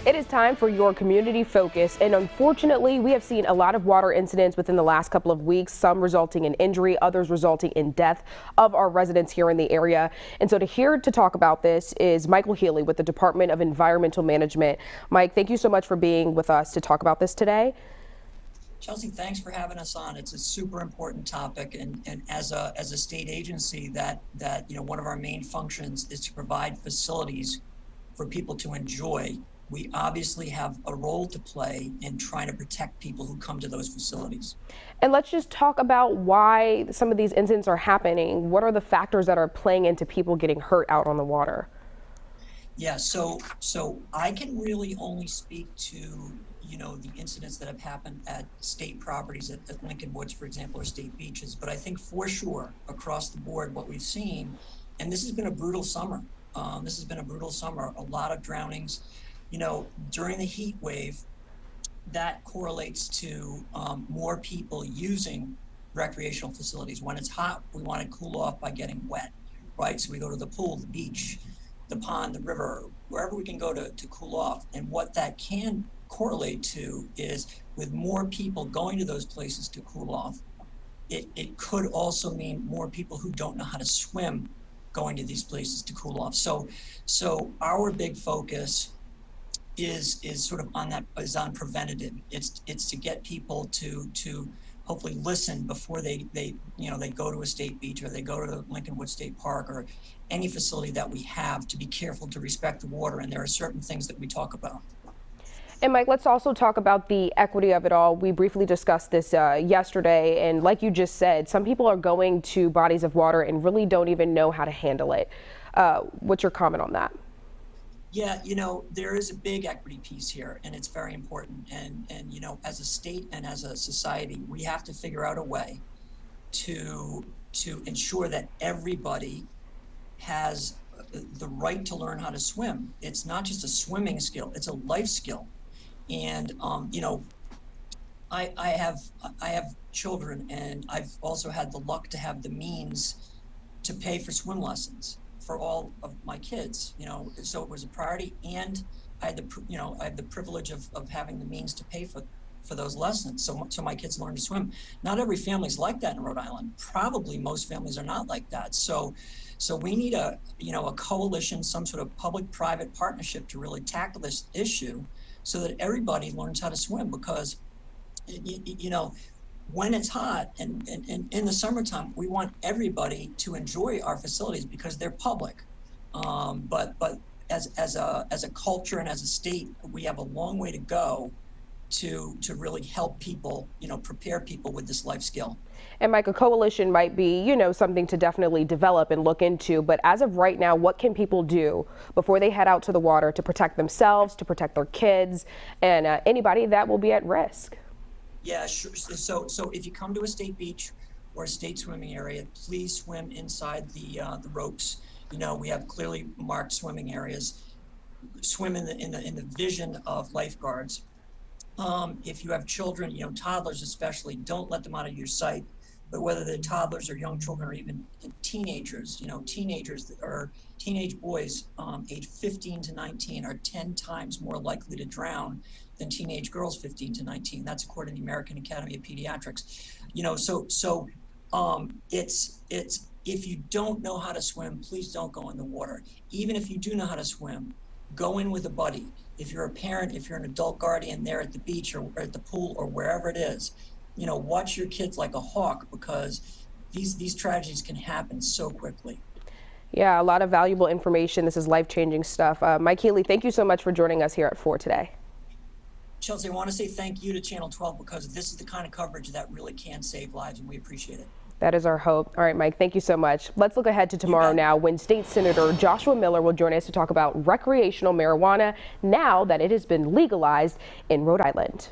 It is time for your community focus, and unfortunately, we have seen a lot of water incidents within the last couple of weeks, some resulting in injury, others resulting in death of our residents here in the area. And so here to talk about this is Michael Healey with the Department of Environmental Management. Mike, thank you so much for being with us to talk about this today. Chelsea, thanks for having us on. It's a super important topic, and as a state agency, that one of our main functions is to provide facilities for people to enjoy. We obviously have a role to play in trying to protect people who come to those facilities. And let's just talk about why some of these incidents are happening. What are the factors that are playing into people getting hurt out on the water? Yeah, so I can really only speak to the incidents that have happened at state properties at Lincoln Woods, for example, or state beaches. But I think for sure across the board, what we've seen, and this has been a brutal summer. A lot of drownings. During the heat wave, that correlates to more people using recreational facilities. When it's hot, we want to cool off by getting wet, right? So we go to the pool, the beach, the pond, the river, wherever we can go to cool off. And what that can correlate to is with more people going to those places to cool off, it could also mean more people who don't know how to swim going to these places to cool off. So our big focus is sort of on preventative. It's to get people to hopefully listen before they go to a state beach, or they go to the Lincoln Woods State Park, or any facility that we have, to be careful to respect the water. And there are certain things that we talk about. And Mike, let's also talk about the equity of it all. We briefly discussed this yesterday, and like you just said, some people are going to bodies of water and really don't even know how to handle it. What's your comment on that? Yeah, there is a big equity piece here, and it's very important. And as a state and as a society, we have to figure out a way to ensure that everybody has the right to learn how to swim. It's not just a swimming skill; it's a life skill. And I have children, and I've also had the luck to have the means to pay for swim lessons for all of my kids, so it was a priority, and I had the privilege of having the means to pay for those lessons. So my kids learned to swim. Not every family's like that in Rhode Island. Probably most families are not like that. So we need a coalition, some sort of public-private partnership to really tackle this issue, so that everybody learns how to swim. Because when it's hot and in the summertime, we want everybody to enjoy our facilities because they're public. But as a culture and as a state, we have a long way to go to really help people, prepare people with this life skill. And Mike, a coalition might be, something to definitely develop and look into. But as of right now, what can people do before they head out to the water to protect themselves, to protect their kids, and anybody that will be at risk? Yeah, sure. So if you come to a state beach or a state swimming area, please swim inside the ropes. We have clearly marked swimming areas. Swim in the vision of lifeguards. If you have children, toddlers especially, don't let them out of your sight. But whether they're toddlers or young children, or even teenagers, teenagers or teenage boys age 15 to 19 are 10 times more likely to drown than teenage girls 15 to 19. That's according to the American Academy of Pediatrics. It's if you don't know how to swim, please don't go in the water. Even if you do know how to swim, go in with a buddy. If you're a parent, if you're an adult guardian there at the beach or at the pool or wherever it is, watch your kids like a hawk, because these tragedies can happen so quickly. Yeah, a lot of valuable information. This is life-changing stuff. Mike Healey, thank you so much for joining us here at 4 today. Chelsea, I want to say thank you to Channel 12, because this is the kind of coverage that really can save lives, and we appreciate it. That is our hope. All right, Mike, thank you so much. Let's look ahead to tomorrow now, when State Senator Joshua Miller will join us to talk about recreational marijuana now that it has been legalized in Rhode Island.